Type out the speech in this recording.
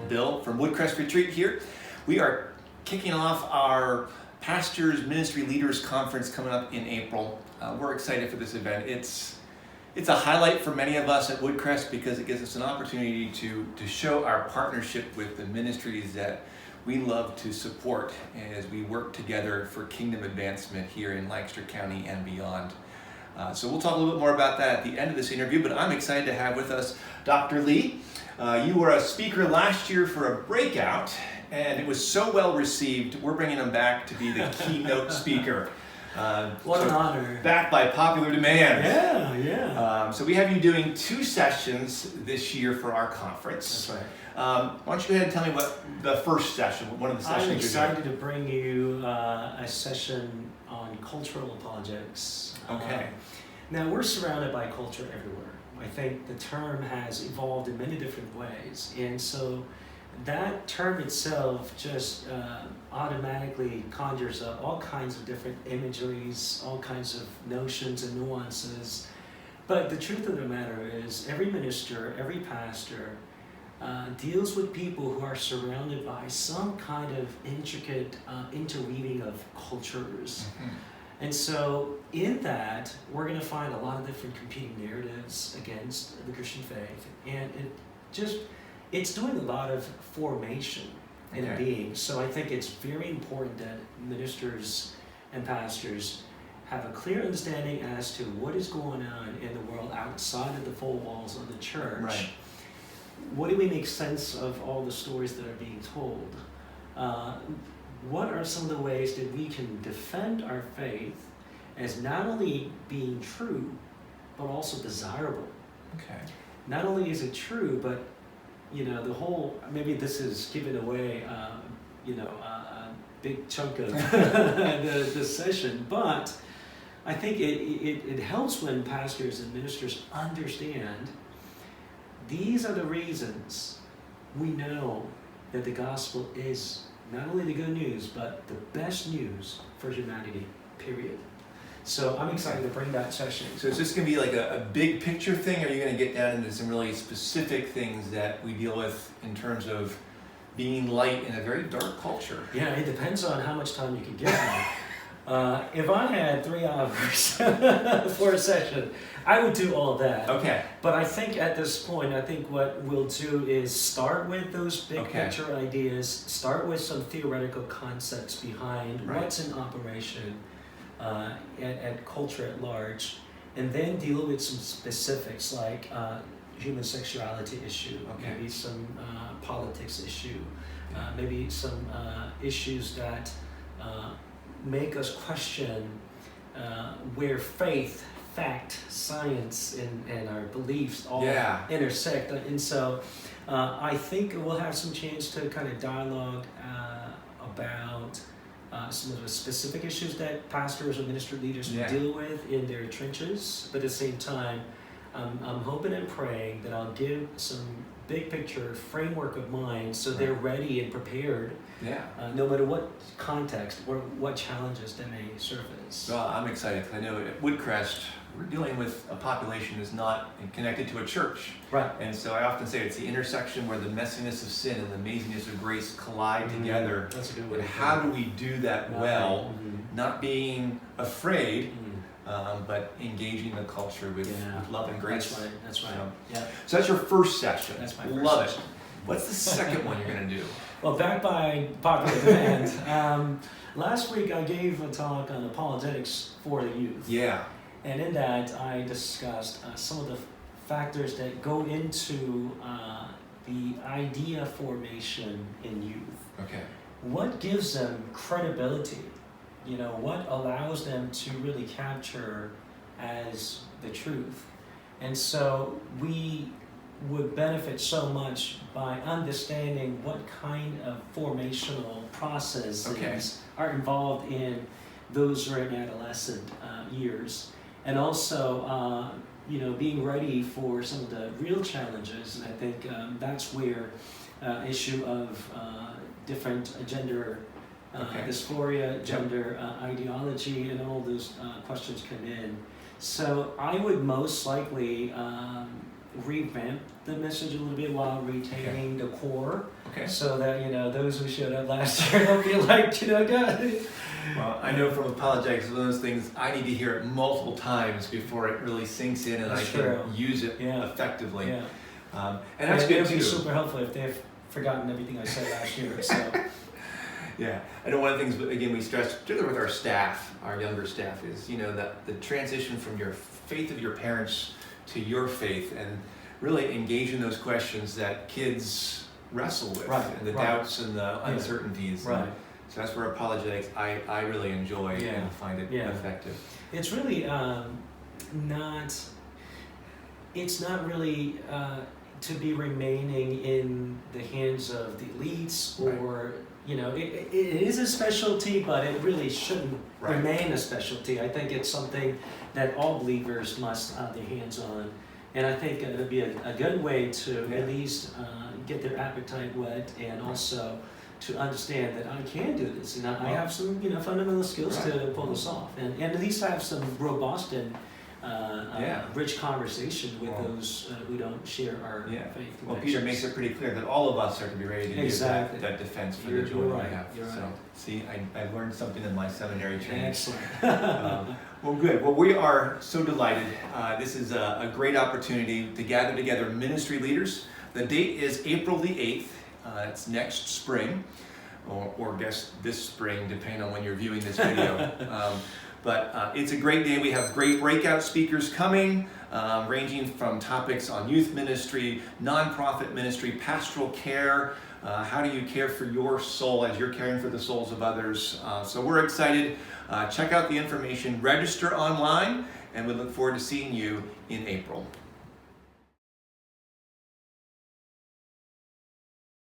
Bill from Woodcrest Retreat here. We are kicking off our Pastors Ministry Leaders Conference coming up in April. We're excited for this event. It's a highlight for many of us at Woodcrest because it gives us an opportunity to show our partnership with the ministries that we love to support as we work together for kingdom advancement here in Lancaster County and beyond. So we'll talk a little bit more about that at the end of this interview, but I'm excited to have with us Dr. Lee. You were a speaker last year for a breakout, and it was so well received, we're bringing him back to be the keynote speaker. What an honor. Back by popular demand. Yeah. So we have you doing 2 sessions this year for our conference. That's right. Why don't you go ahead and tell me what the first session, one of the sessions I'm you're doing. excited to bring you a session on cultural apologetics. Okay. Now, we're surrounded by culture everywhere. I think the term has evolved in many different ways. And so that term itself just automatically conjures up all kinds of different imageries, all kinds of notions and nuances. But the truth of the matter is every minister, every pastor deals with people who are surrounded by some kind of intricate interweaving of cultures. Mm-hmm. And so in that, we're going to find a lot of different competing narratives against the Christian faith. And it's doing a lot of formation in a being. So I think it's very important that ministers and pastors have a clear understanding as to what is going on in the world outside of the 4 walls of the church. Right. What do we make sense of all the stories that are being told? What are some of the ways that we can defend our faith as not only being true, but also desirable? Okay. Not only is it true, but the whole, maybe this is giving away, a big chunk of the session, but I think it helps when pastors and ministers understand these are the reasons we know that the gospel is not only the good news, but the best news for humanity, period. So I'm excited to bring that session. So is this going to be like a big picture thing, or are you going to get down into some really specific things that we deal with in terms of being light in a very dark culture? Yeah, it depends on how much time you can give me. If I had 3 hours for a session, I would do all of that. Okay. But I think at this point, what we'll do is start with those big picture ideas, start with some theoretical concepts behind what's in operation at culture at large, and then deal with some specifics like human sexuality issue, maybe some politics issue, maybe some issues that make us question where faith, fact, science, and our beliefs all intersect. And so I think we'll have some chance to kind of dialogue about some of the specific issues that pastors or ministry leaders deal with in their trenches. But at the same time, I'm hoping and praying that I'll give some big picture framework of mine so they're ready and prepared, no matter what context or what challenges they may surface. Well, I'm excited because I know at Woodcrest, we're dealing with a population that's not connected to a church. Right. And so I often say it's the intersection where the messiness of sin and the amazingness of grace collide together. That's a good way. And how do we do that well, not being afraid, but engaging the culture with love and grace. That's right. So that's your first session. That's my first Love session. it. What's the second one you're going to do? Well, back by popular demand, last week I gave a talk on apologetics for the youth. Yeah. And in that, I discussed some of the factors that go into the idea formation in youth. Okay. What gives them credibility? What allows them to really capture as the truth? And so we would benefit so much by understanding what kind of formational processes are involved in those who are in adolescent years. And also, being ready for some of the real challenges. And I think that's where issue of different gender dysphoria, gender ideology, and all those questions come in. So I would most likely revamp the message a little bit while retaining the core, Okay. so that those who showed up last year don't feel like God. Well, I know from apologetics, it's one of those things I need to hear it multiple times before it really sinks in and That's I can true. use it Yeah. effectively. Yeah. And that's good It'd be too. super helpful if they've forgotten everything I said last year. So. Yeah, I know one of the things, again, we stress, particularly with our staff, our younger staff, is, that the transition from your faith of your parents to your faith, and really engage in those questions that kids wrestle with, Right, and the right. doubts and the uncertainties. Right. And so that's where apologetics, I really enjoy Yeah. and find it Yeah. effective. It's really not really to be remaining in the hands of the elites, or it is a specialty, but it really shouldn't Right. remain a specialty. I think it's something that all believers must have their hands on, and I think it'll be a good way to Yeah. at least get their appetite wet, and also to understand that I can do this, and I have some fundamental skills to pull this off, and at least have some robust and rich conversation with those who don't share our faith. Well, Peter makes it pretty clear that all of us are to be ready to Exactly. give that defense for You're the joy right. we have. You're So, right. see, I learned something in my seminary training. Excellent. Well, good. Well, we are so delighted. This is a great opportunity to gather together ministry leaders. The date is April the 8th. It's next spring, or guess this spring, depending on when you're viewing this video. But it's a great day. We have great breakout speakers coming, ranging from topics on youth ministry, nonprofit ministry, pastoral care. How do you care for your soul as you're caring for the souls of others? So we're excited. Check out the information, register online, and we look forward to seeing you in April.